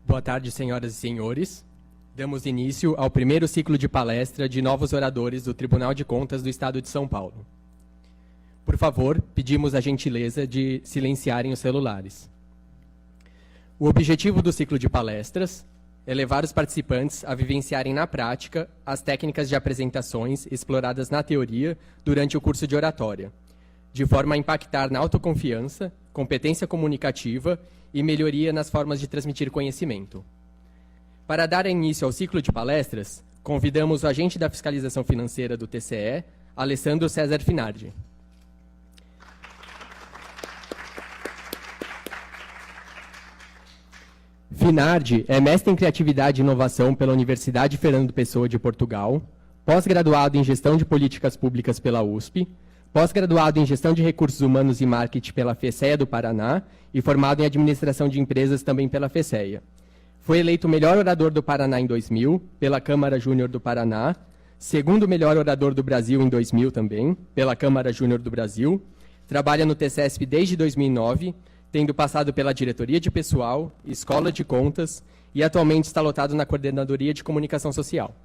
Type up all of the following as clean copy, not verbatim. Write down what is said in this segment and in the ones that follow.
Boa tarde, senhoras e senhores. Damos início ao primeiro ciclo de palestra de novos oradores do Tribunal de Contas do Estado de São Paulo. Por favor, pedimos a gentileza de silenciarem os celulares. O objetivo do ciclo de palestras é levar os participantes a vivenciarem na prática as técnicas de apresentações exploradas na teoria durante o curso de oratória, de forma a impactar na autoconfiança, competência comunicativa e melhoria nas formas de transmitir conhecimento. Para dar início ao ciclo de palestras, convidamos o agente da Fiscalização Financeira do TCE, Alessandro César Finardi. Finardi é mestre em Criatividade e Inovação pela Universidade Fernando Pessoa de Portugal, pós-graduado em Gestão de Políticas Públicas pela USP, pós-graduado em Gestão de Recursos Humanos e Marketing pela FECEA do Paraná e formado em Administração de Empresas também pela FECEA. Foi eleito o melhor orador do Paraná em 2000, pela Câmara Júnior do Paraná, segundo melhor orador do Brasil em 2000 também, pela Câmara Júnior do Brasil. Trabalha no TCESP desde 2009, tendo passado pela Diretoria de Pessoal, Escola de Contas e atualmente está lotado na Coordenadoria de Comunicação Social.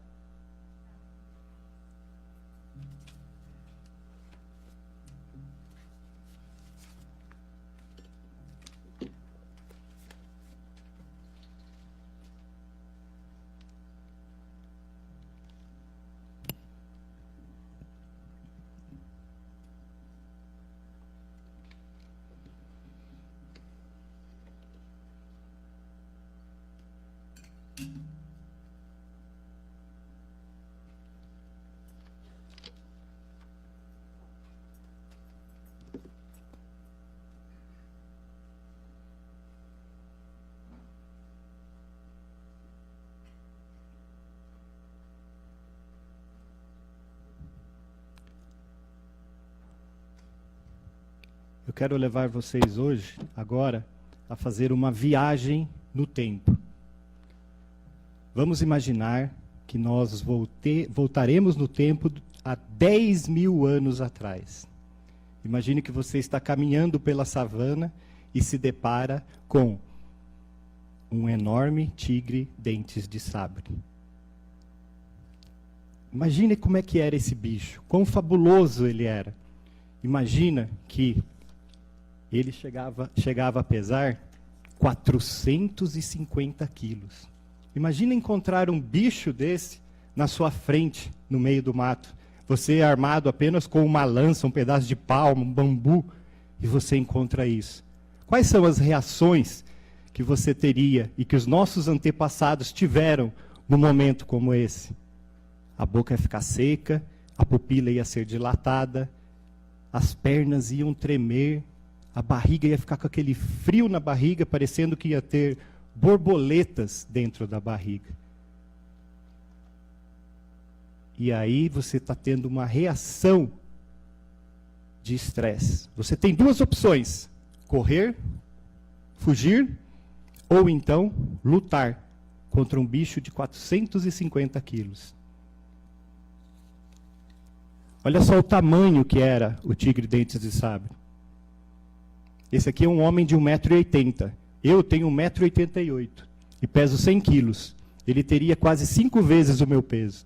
Eu quero levar vocês hoje, agora, a fazer uma viagem no tempo. Vamos imaginar que nós voltaremos no tempo há 10 mil anos atrás. Imagine que você está caminhando pela savana e se depara com um enorme tigre dentes de sabre. Imagine como é que era esse bicho, quão fabuloso ele era. Imagina que ele chegava a pesar 450 quilos. Imagina encontrar um bicho desse na sua frente, no meio do mato. Você é armado apenas com uma lança, um pedaço de pau, um bambu, e você encontra isso. Quais são as reações que você teria e que os nossos antepassados tiveram num momento como esse? A boca ia ficar seca, a pupila ia ser dilatada, as pernas iam tremer, a barriga ia ficar com aquele frio na barriga, parecendo que ia ter borboletas dentro da barriga. E aí você está tendo uma reação de estresse. Você tem duas opções: correr, fugir, ou então lutar contra um bicho de 450 quilos. Olha só o tamanho que era o tigre dentes de sabre. Esse aqui é um homem de 1,80 m. Eu tenho 1,88 m e peso 100 quilos. Ele teria quase 5 vezes o meu peso.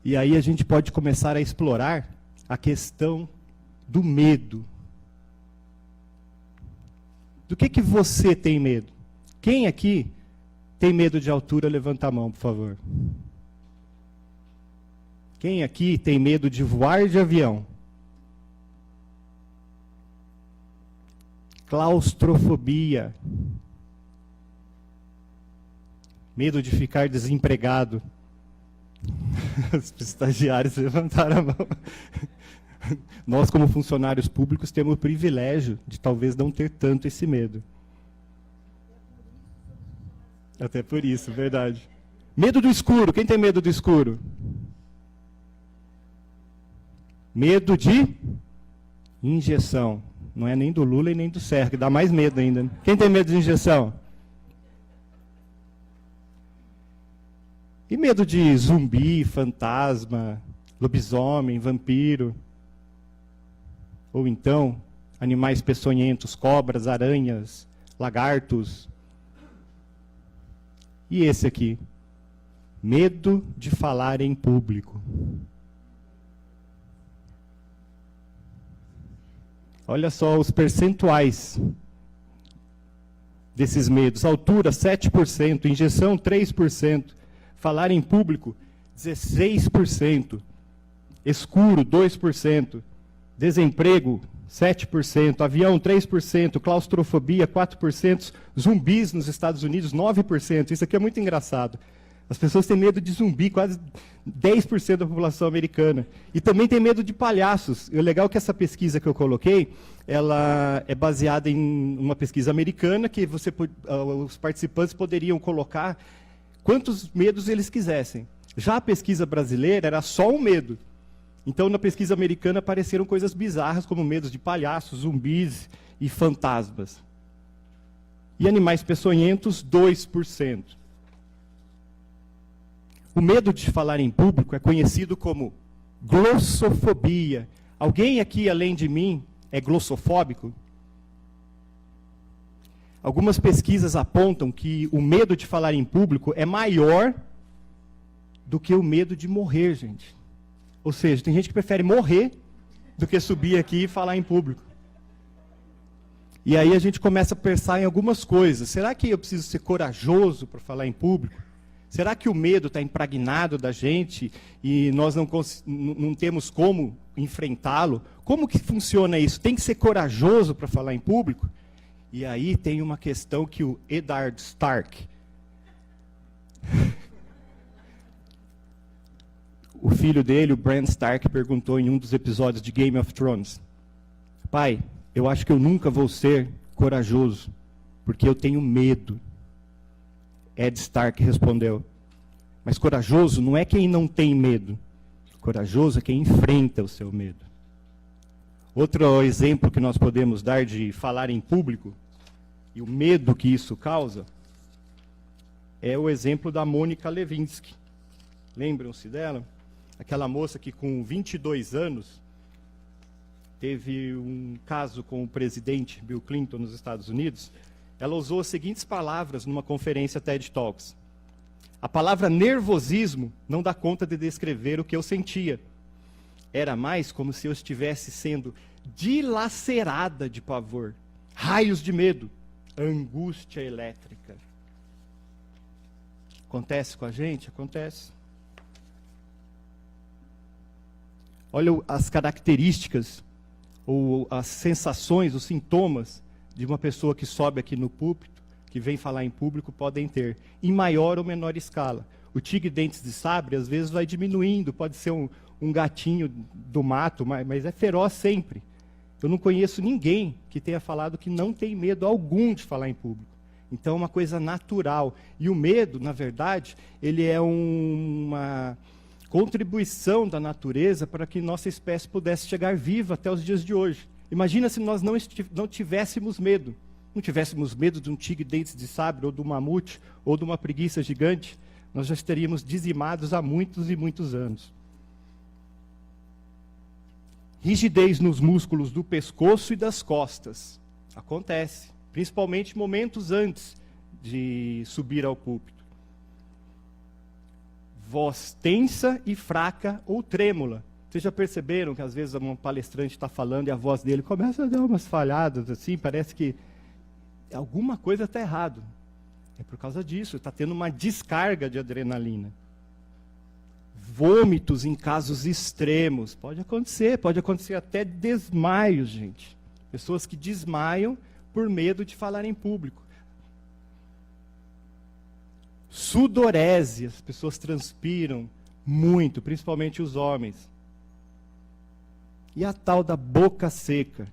E aí a gente pode começar a explorar a questão do medo. Do que você tem medo? Quem aqui tem medo de altura? Levanta a mão, por favor. Quem aqui tem medo de voar de avião? Claustrofobia. Medo de ficar desempregado. Os estagiários levantaram a mão. Nós, como funcionários públicos, temos o privilégio de talvez não ter tanto esse medo. Até por isso, verdade. Medo do escuro. Quem tem medo do escuro? Medo de injeção. Não é nem do Lula e nem do Serra, que dá mais medo ainda. Quem tem medo de injeção? E medo de zumbi, fantasma, lobisomem, vampiro? Ou então, animais peçonhentos, cobras, aranhas, lagartos. E esse aqui, medo de falar em público. Olha só os percentuais desses medos. Altura, 7%. Injeção, 3%. Falar em público, 16%. Escuro, 2%. Desemprego, 7%. Avião, 3%. Claustrofobia, 4%. Zumbis nos Estados Unidos, 9%. Isso aqui é muito engraçado. As pessoas têm medo de zumbi, quase 10% da população americana. E também tem medo de palhaços. E o legal é que essa pesquisa que eu coloquei, ela é baseada em uma pesquisa americana, que os participantes poderiam colocar quantos medos eles quisessem. Já a pesquisa brasileira era só um medo. Então, na pesquisa americana, apareceram coisas bizarras, como medos de palhaços, zumbis e fantasmas. E animais peçonhentos, 2%. O medo de falar em público é conhecido como glossofobia. Alguém aqui, além de mim, é glossofóbico? Algumas pesquisas apontam que o medo de falar em público é maior do que o medo de morrer, gente. Ou seja, tem gente que prefere morrer do que subir aqui e falar em público. E aí a gente começa a pensar em algumas coisas. Será que eu preciso ser corajoso para falar em público? Será que o medo está impregnado da gente e nós não temos como enfrentá-lo? Como que funciona isso? Tem que ser corajoso para falar em público? E aí tem uma questão que o Eddard Stark, o filho dele, o Bran Stark, perguntou em um dos episódios de Game of Thrones: pai, eu acho que eu nunca vou ser corajoso, porque eu tenho medo. Ed Stark respondeu: mas corajoso não é quem não tem medo. Corajoso é quem enfrenta o seu medo. Outro exemplo que nós podemos dar de falar em público e o medo que isso causa é o exemplo da Mônica Lewinsky. Lembram-se dela? Aquela moça que com 22 anos teve um caso com o presidente Bill Clinton nos Estados Unidos. Ela usou as seguintes palavras numa conferência TED Talks: a palavra nervosismo não dá conta de descrever o que eu sentia. Era mais como se eu estivesse sendo dilacerada de pavor, raios de medo, angústia elétrica. Acontece com a gente? Acontece. Olha as características, ou as sensações, os sintomas de uma pessoa que sobe aqui no púlpito, que vem falar em público, podem ter, em maior ou menor escala. O tigre dentes de sabre, às vezes, vai diminuindo, pode ser um gatinho do mato, mas é feroz sempre. Eu não conheço ninguém que tenha falado que não tem medo algum de falar em público. Então, é uma coisa natural. E o medo, na verdade, ele é uma contribuição da natureza para que nossa espécie pudesse chegar viva até os dias de hoje. Imagina se nós não tivéssemos medo. Não tivéssemos medo de um tigre dentes de sabre, ou de um mamute, ou de uma preguiça gigante. Nós já estaríamos dizimados há muitos e muitos anos. Rigidez nos músculos do pescoço e das costas. Acontece, principalmente momentos antes de subir ao púlpito. Voz tensa e fraca ou trêmula. Vocês já perceberam que às vezes um palestrante está falando e a voz dele começa a dar umas falhadas, assim, parece que alguma coisa está errado. É por causa disso, está tendo uma descarga de adrenalina. Vômitos em casos extremos. Pode acontecer até desmaios, gente. Pessoas que desmaiam por medo de falar em público. Sudorese, as pessoas transpiram muito, principalmente os homens. E a tal da boca seca.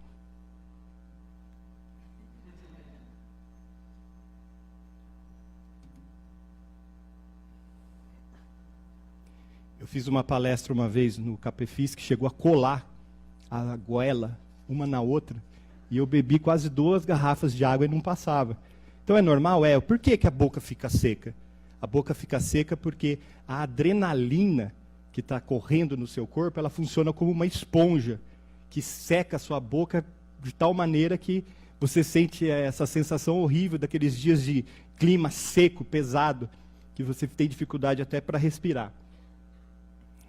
Eu fiz uma palestra uma vez no Capefis que chegou a colar a goela uma na outra, e eu bebi quase 2 garrafas de água e não passava. Então é normal? Por que a boca fica seca? A boca fica seca porque a adrenalina que está correndo no seu corpo, ela funciona como uma esponja, que seca a sua boca de tal maneira que Você sente essa sensação horrível daqueles dias de clima seco, pesado, que você tem dificuldade até para respirar.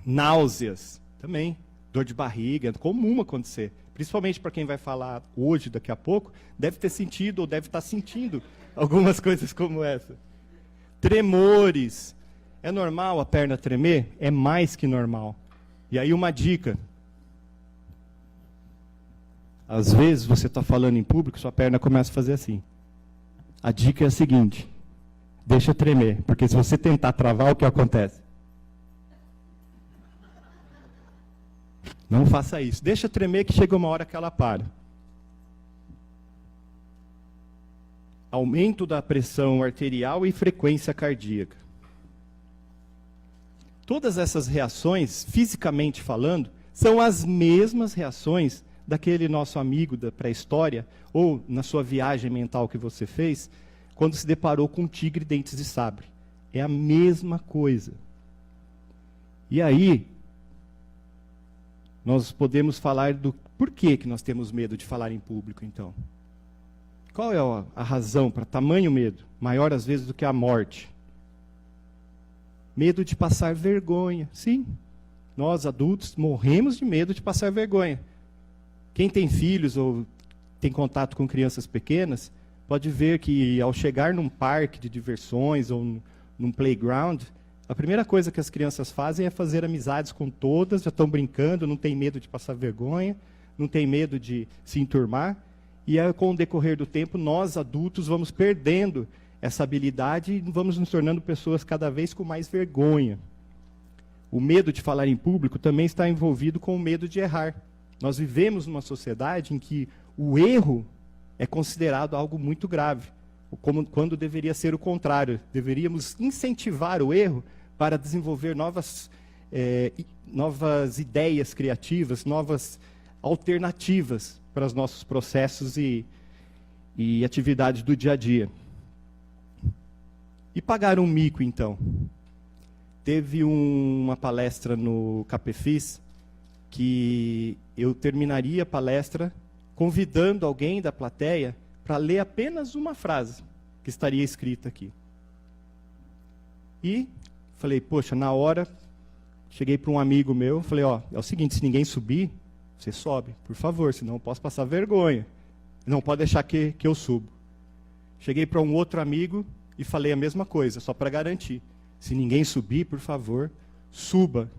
Náuseas, também. Dor de barriga, é comum acontecer. Principalmente para quem vai falar hoje, daqui a pouco, deve ter sentido ou deve estar sentindo algumas coisas como essa. Tremores. É normal a perna tremer? É mais que normal. E aí uma dica. Às vezes você está falando em público, sua perna começa a fazer assim. A dica é a seguinte: deixa tremer, porque se você tentar travar, o que acontece? Não faça isso. Deixa tremer que chega uma hora que ela para. Aumento da pressão arterial e frequência cardíaca. Todas essas reações, fisicamente falando, são as mesmas reações daquele nosso amigo da pré-história, ou na sua viagem mental que você fez, quando se deparou com um tigre dentes de sabre. É a mesma coisa. E aí, nós podemos falar do porquê que nós temos medo de falar em público, então. Qual é a razão para tamanho medo? Maior, às vezes, do que a morte. Medo de passar vergonha. Sim, nós, adultos, morremos de medo de passar vergonha. Quem tem filhos ou tem contato com crianças pequenas, pode ver que, ao chegar num parque de diversões ou num playground, a primeira coisa que as crianças fazem é fazer amizades com todas, já estão brincando, não tem medo de passar vergonha, não tem medo de se enturmar. E aí, com o decorrer do tempo, nós, adultos, vamos perdendo essa habilidade e vamos nos tornando pessoas cada vez com mais vergonha. O medo de falar em público também está envolvido com o medo de errar. Nós vivemos numa sociedade em que o erro é considerado algo muito grave, quando deveria ser o contrário. Deveríamos incentivar o erro para desenvolver novas ideias criativas, novas alternativas para os nossos processos e atividades do dia a dia. E pagar um mico, então? Teve uma palestra no Capefis que eu terminaria a palestra convidando alguém da plateia para ler apenas uma frase que estaria escrita aqui. E falei, poxa, na hora, cheguei para um amigo meu, falei, ó, é o seguinte, se ninguém subir, você sobe, por favor, senão eu posso passar vergonha. Não pode deixar que eu subo. Cheguei para um outro amigo e falei a mesma coisa, só para garantir. Se ninguém subir, por favor, suba.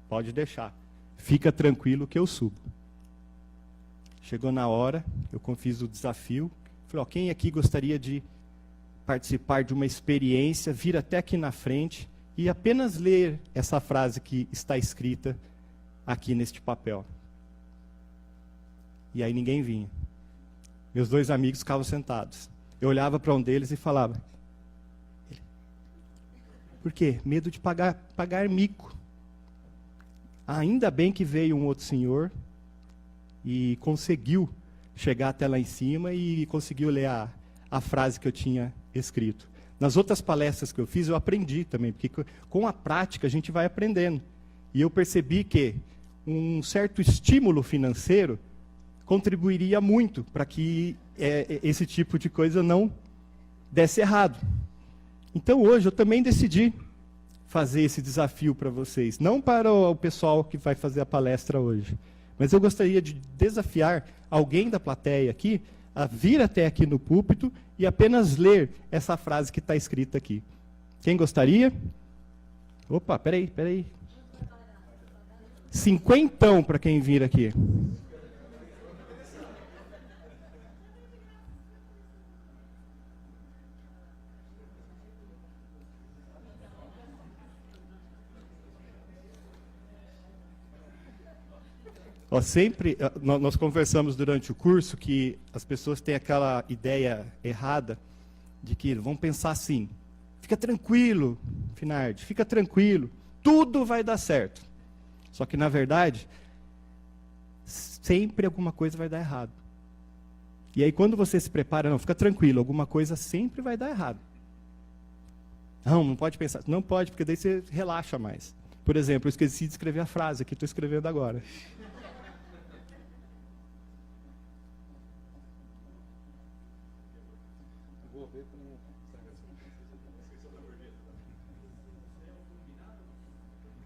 Pode deixar. Fica tranquilo que eu subo. Chegou na hora, eu fiz o desafio. Falei, ó, quem aqui gostaria de participar de uma experiência, vir até aqui na frente e apenas ler essa frase que está escrita aqui neste papel? E aí ninguém vinha. Meus dois amigos ficavam sentados. Eu olhava para um deles e falava, por quê? Medo de pagar mico. Ainda bem que veio um outro senhor e conseguiu chegar até lá em cima e conseguiu ler a frase que eu tinha escrito. Nas outras palestras que eu fiz, eu aprendi também, porque com a prática a gente vai aprendendo. E eu percebi que um certo estímulo financeiro contribuiria muito para que esse tipo de coisa não desse errado. Então hoje eu também decidi fazer esse desafio para vocês, não para o pessoal que vai fazer a palestra hoje, mas eu gostaria de desafiar alguém da plateia aqui a vir até aqui no púlpito e apenas ler essa frase que está escrita aqui. Quem gostaria? Opa, peraí. 50 para quem vir aqui. Nós conversamos durante o curso que as pessoas têm aquela ideia errada de que vão pensar assim, fica tranquilo, Finardi, fica tranquilo, tudo vai dar certo. Só que, na verdade, sempre alguma coisa vai dar errado. E aí, quando você se prepara, não, fica tranquilo, alguma coisa sempre vai dar errado. Não pode pensar. Não pode, porque daí você relaxa mais. Por exemplo, eu esqueci de escrever a frase que estou escrevendo agora.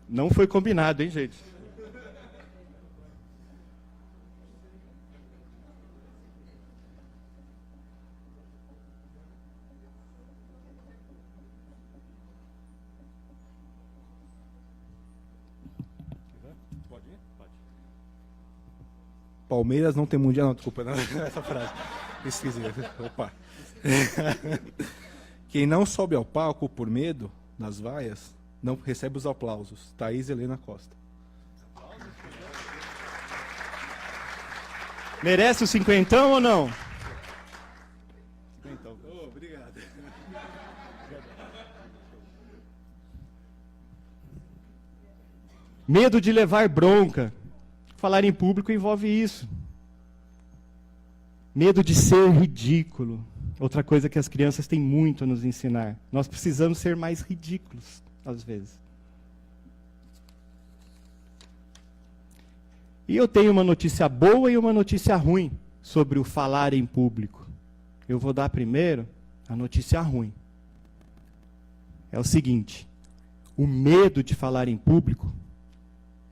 Não foi combinado, hein, gente? Pode ir? Pode. Palmeiras não tem mundial, não, desculpa, não, essa frase. Esqueci. Opa. Quem não sobe ao palco por medo das vaias, não recebe os aplausos. Thaís Helena Costa. Merece o cinquentão ou não? Então, obrigado. Medo de levar bronca. Falar em público envolve isso. Medo de ser ridículo. Outra coisa que as crianças têm muito a nos ensinar. Nós precisamos ser mais ridículos, às vezes. E eu tenho uma notícia boa e uma notícia ruim sobre o falar em público. Eu vou dar primeiro a notícia ruim. É o seguinte: o medo de falar em público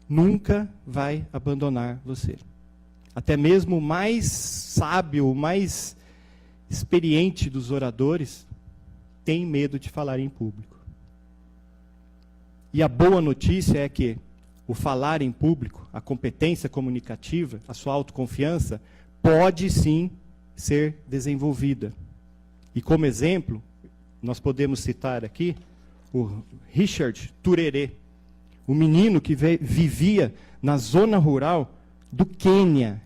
nunca vai abandonar você. Até mesmo o mais sábio, o mais experiente dos oradores tem medo de falar em público. E a boa notícia é que o falar em público, a competência comunicativa, a sua autoconfiança, pode sim ser desenvolvida. E como exemplo, nós podemos citar aqui o Richard Turere, o menino que vivia na zona rural do Quênia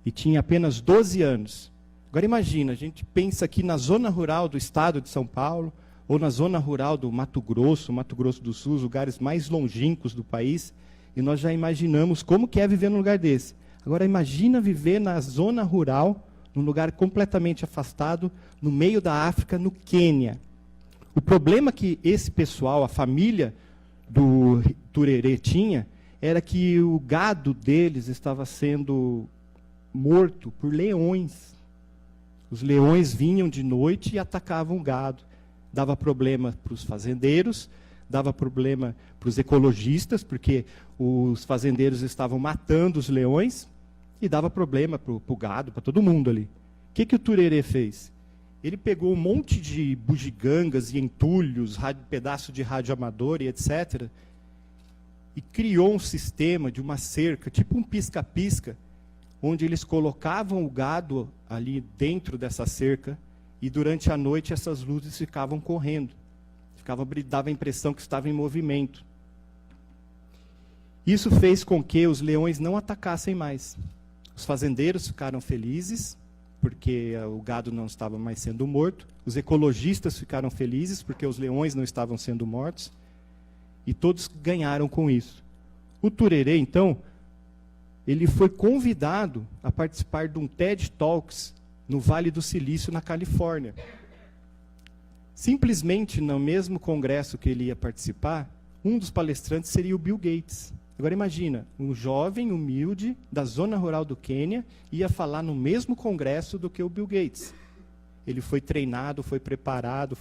e tinha apenas 12 anos. Agora imagina, a gente pensa aqui na zona rural do estado de São Paulo, ou na zona rural do Mato Grosso do Sul, os lugares mais longínquos do país, e nós já imaginamos como que é viver num lugar desse. Agora imagina viver na zona rural, num lugar completamente afastado, no meio da África, no Quênia. O problema que esse pessoal, a família do Turere tinha, era que o gado deles estava sendo morto por leões. Os leões vinham de noite e atacavam o gado. Dava problema para os fazendeiros, dava problema para os ecologistas, porque os fazendeiros estavam matando os leões, e dava problema para o gado, para todo mundo ali. O que o Turere fez? Ele pegou um monte de bugigangas e entulhos, pedaço de rádio amador e etc., e criou um sistema de uma cerca, tipo um pisca-pisca, onde eles colocavam o gado ali dentro dessa cerca, e durante a noite essas luzes ficavam correndo. Dava a impressão que estava em movimento. Isso fez com que os leões não atacassem mais. Os fazendeiros ficaram felizes, porque o gado não estava mais sendo morto. Os ecologistas ficaram felizes, porque os leões não estavam sendo mortos. E todos ganharam com isso. O Turere, então, ele foi convidado a participar de um TED Talks no Vale do Silício, na Califórnia. Simplesmente, no mesmo congresso que ele ia participar, um dos palestrantes seria o Bill Gates. Agora imagina, um jovem humilde da zona rural do Quênia ia falar no mesmo congresso do que o Bill Gates. Ele foi treinado, foi preparado,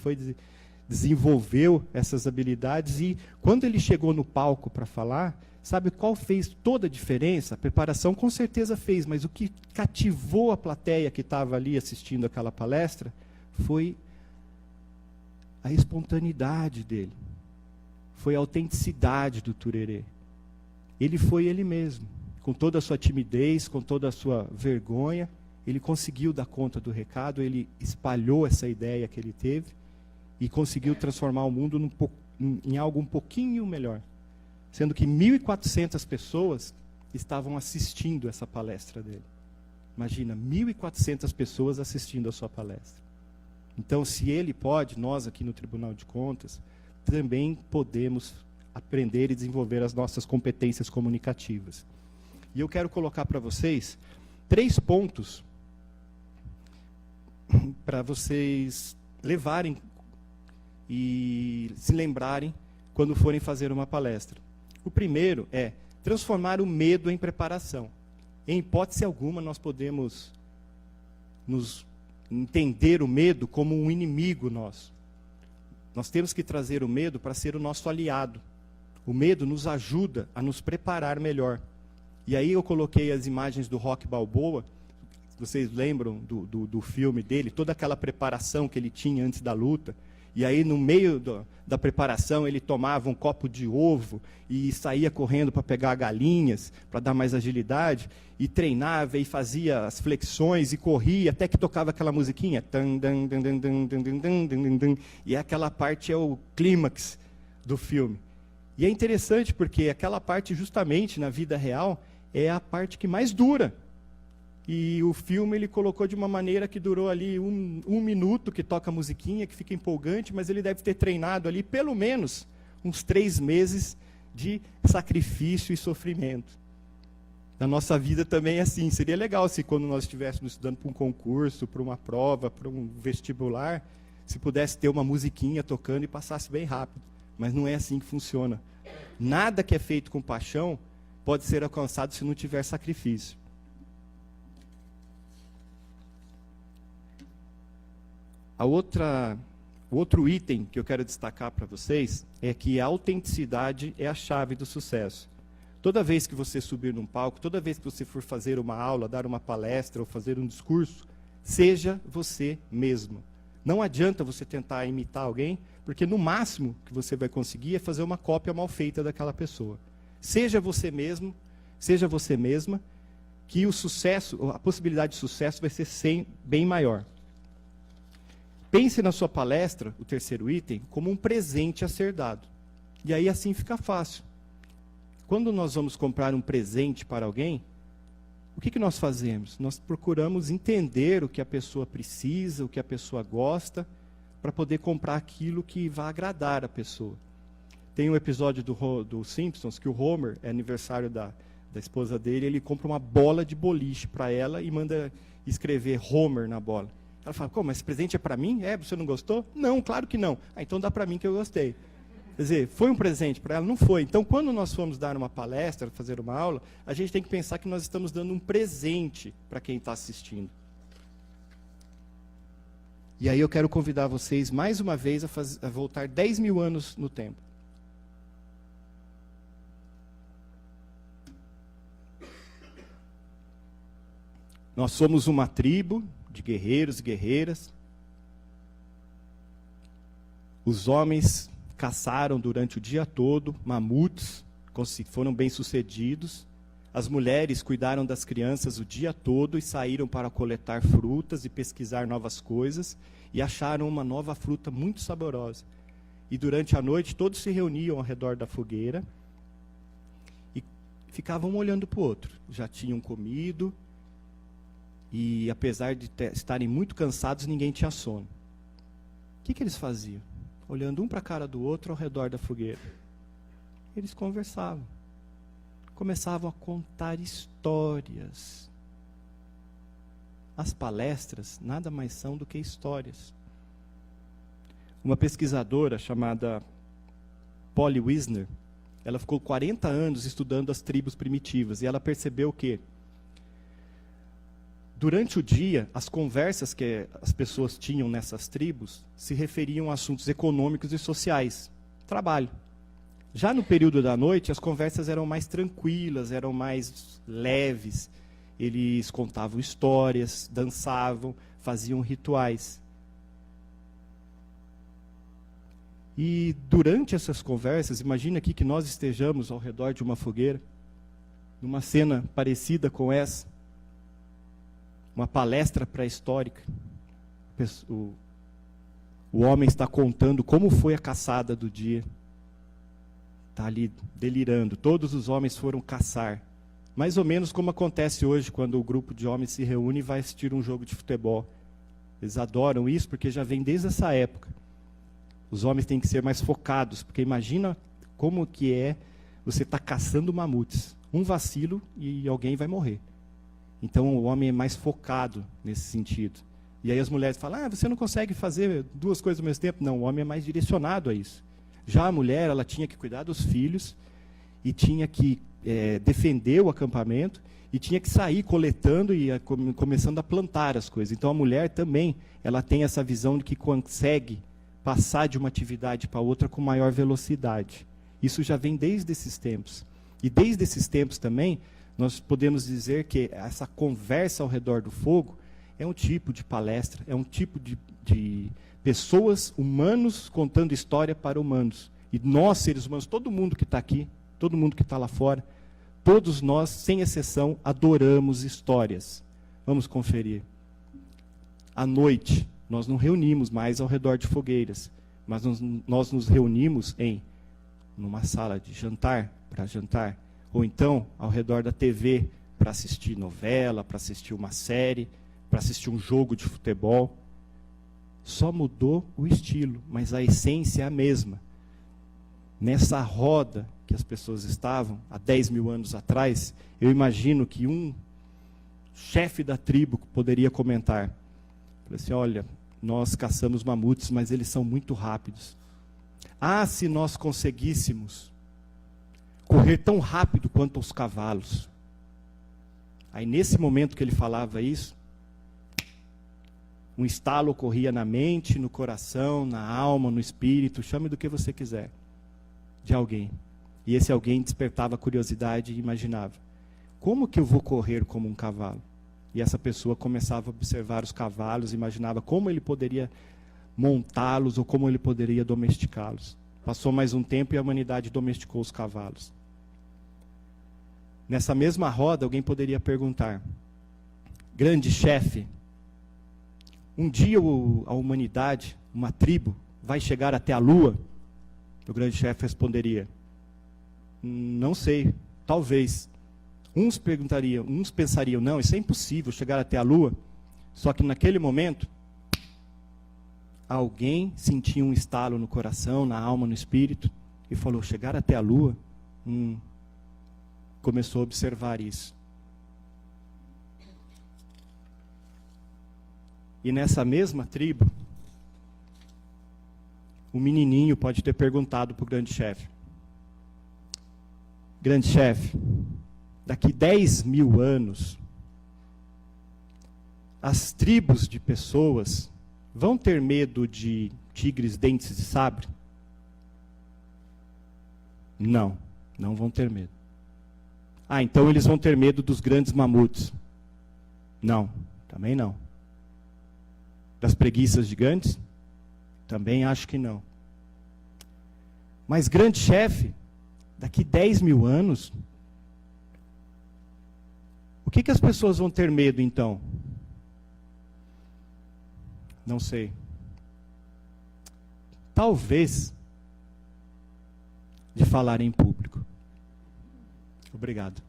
desenvolveu essas habilidades, e quando ele chegou no palco para falar, sabe qual fez toda a diferença? A preparação com certeza fez, mas o que cativou a plateia que estava ali assistindo aquela palestra foi a espontaneidade dele, foi a autenticidade do Turere. Ele foi ele mesmo, com toda a sua timidez, com toda a sua vergonha, ele conseguiu dar conta do recado, ele espalhou essa ideia que ele teve e conseguiu transformar o mundo em algo um pouquinho melhor. Sendo que 1.400 pessoas estavam assistindo essa palestra dele. Imagina, 1.400 pessoas assistindo a sua palestra. Então, se ele pode, nós aqui no Tribunal de Contas, também podemos aprender e desenvolver as nossas competências comunicativas. E eu quero colocar para vocês 3 pontos para vocês levarem e se lembrarem quando forem fazer uma palestra. O primeiro é transformar o medo em preparação. Em hipótese alguma, nós podemos nos entender o medo como um inimigo nosso. Nós temos que trazer o medo para ser o nosso aliado. O medo nos ajuda a nos preparar melhor. E aí eu coloquei as imagens do Rocky Balboa. Vocês lembram do filme dele? Toda aquela preparação que ele tinha antes da luta. E aí, no meio da preparação, ele tomava um copo de ovo e saía correndo para pegar galinhas, para dar mais agilidade, e treinava e fazia as flexões e corria, até que tocava aquela musiquinha. E aquela parte é o clímax do filme. E é interessante porque aquela parte, justamente, na vida real, é a parte que mais dura. E o filme ele colocou de uma maneira que durou ali um minuto, que toca a musiquinha, que fica empolgante, mas ele deve ter treinado ali pelo menos uns 3 meses de sacrifício e sofrimento. Na nossa vida também é assim. Seria legal se quando nós estivéssemos estudando para um concurso, para uma prova, para um vestibular, se pudesse ter uma musiquinha tocando e passasse bem rápido. Mas não é assim que funciona. Nada que é feito com paixão pode ser alcançado se não tiver sacrifício. O outro item que eu quero destacar para vocês é que a autenticidade é a chave do sucesso. Toda vez que você subir num palco, toda vez que você for fazer uma aula, dar uma palestra ou fazer um discurso, seja você mesmo. Não adianta você tentar imitar alguém, porque no máximo que você vai conseguir é fazer uma cópia mal feita daquela pessoa. Seja você mesmo, seja você mesma, que o sucesso, a possibilidade de sucesso vai ser bem maior. Pense na sua palestra, o terceiro item, como um presente a ser dado. E aí assim fica fácil. Quando nós vamos comprar um presente para alguém, o que nós fazemos? Nós procuramos entender o que a pessoa precisa, o que a pessoa gosta, para poder comprar aquilo que vai agradar a pessoa. Tem um episódio do Simpsons que o Homer, é aniversário da esposa dele, ele compra uma bola de boliche para ela e manda escrever Homer na bola. Ela fala, mas esse presente é para mim? Você não gostou? Não, claro que não. Então dá para mim que eu gostei. Quer dizer, foi um presente para ela? Não foi. Então, quando nós formos dar uma palestra, fazer uma aula, a gente tem que pensar que nós estamos dando um presente para quem está assistindo. E aí eu quero convidar vocês, mais uma vez, a voltar 10 mil anos no tempo. Nós somos uma tribo de guerreiros e guerreiras. Os homens caçaram durante o dia todo mamutes, foram bem-sucedidos. As mulheres cuidaram das crianças o dia todo e saíram para coletar frutas e pesquisar novas coisas, e acharam uma nova fruta muito saborosa. E durante a noite todos se reuniam ao redor da fogueira e ficavam um olhando para o outro. Já tinham comido, e apesar de estarem muito cansados, ninguém tinha sono. O que eles faziam? Olhando um para a cara do outro ao redor da fogueira. Eles conversavam. Começavam a contar histórias. As palestras nada mais são do que histórias. Uma pesquisadora chamada Polly Wisner, ela ficou 40 anos estudando as tribos primitivas, e ela percebeu que durante o dia, as conversas que as pessoas tinham nessas tribos se referiam a assuntos econômicos e sociais, trabalho. Já no período da noite, as conversas eram mais tranquilas, eram mais leves. Eles contavam histórias, dançavam, faziam rituais. E durante essas conversas, imagina aqui que nós estejamos ao redor de uma fogueira, numa cena parecida com essa, uma palestra pré-histórica. O homem está contando como foi a caçada do dia. Está ali delirando. Todos os homens foram caçar. Mais ou menos como acontece hoje, quando o grupo de homens se reúne e vai assistir um jogo de futebol. Eles adoram isso porque já vem desde essa época. Os homens têm que ser mais focados, porque imagina como que é você estar caçando mamutes. Um vacilo e alguém vai morrer. Então o homem é mais focado nesse sentido. E aí as mulheres falam, você não consegue fazer 2 coisas ao mesmo tempo. Não, o homem é mais direcionado a isso. Já a mulher, ela tinha que cuidar dos filhos e tinha que defender o acampamento e tinha que sair coletando e começando a plantar as coisas. Então a mulher também, ela tem essa visão de que consegue passar de uma atividade para outra com maior velocidade. Isso já vem desde esses tempos. E desde esses tempos também, nós podemos dizer que essa conversa ao redor do fogo é um tipo de palestra, é um tipo de pessoas, humanos, contando história para humanos. E nós, seres humanos, todo mundo que está aqui, todo mundo que está lá fora, todos nós, sem exceção, adoramos histórias. Vamos conferir. À noite, nós não reunimos mais ao redor de fogueiras, mas nós nos reunimos numa sala de jantar, para jantar, ou então ao redor da TV, para assistir novela, para assistir uma série, para assistir um jogo de futebol. Só mudou o estilo, mas a essência é a mesma. Nessa roda que as pessoas estavam, há 10 mil anos atrás, eu imagino que um chefe da tribo poderia comentar. Falei assim, olha, nós caçamos mamutes, mas eles são muito rápidos. Ah, se nós conseguíssemos correr tão rápido quanto os cavalos. Aí, nesse momento que ele falava isso, um estalo ocorria na mente, no coração, na alma, no espírito, chame do que você quiser, de alguém. E esse alguém despertava curiosidade e imaginava, como que eu vou correr como um cavalo? E essa pessoa começava a observar os cavalos, imaginava como ele poderia montá-los ou como ele poderia domesticá-los. Passou mais um tempo e a humanidade domesticou os cavalos. Nessa mesma roda, alguém poderia perguntar, grande chefe, um dia a humanidade, uma tribo, vai chegar até a Lua? O grande chefe responderia, não sei, talvez. Uns pensariam, não, isso é impossível, chegar até a Lua. Só que naquele momento, alguém sentia um estalo no coração, na alma, no espírito, e falou, chegar até a Lua? Começou a observar isso. E nessa mesma tribo, o menininho pode ter perguntado para o grande chefe, grande chefe, daqui 10 mil anos, as tribos de pessoas vão ter medo de tigres dentes de sabre? Não, não vão ter medo. Ah, então eles vão ter medo dos grandes mamutes? Não, também não. Das preguiças gigantes? Também acho que não. Mas, grande chefe, daqui 10 mil anos, o que as pessoas vão ter medo, então? Não sei. Talvez de falar em público. Obrigado.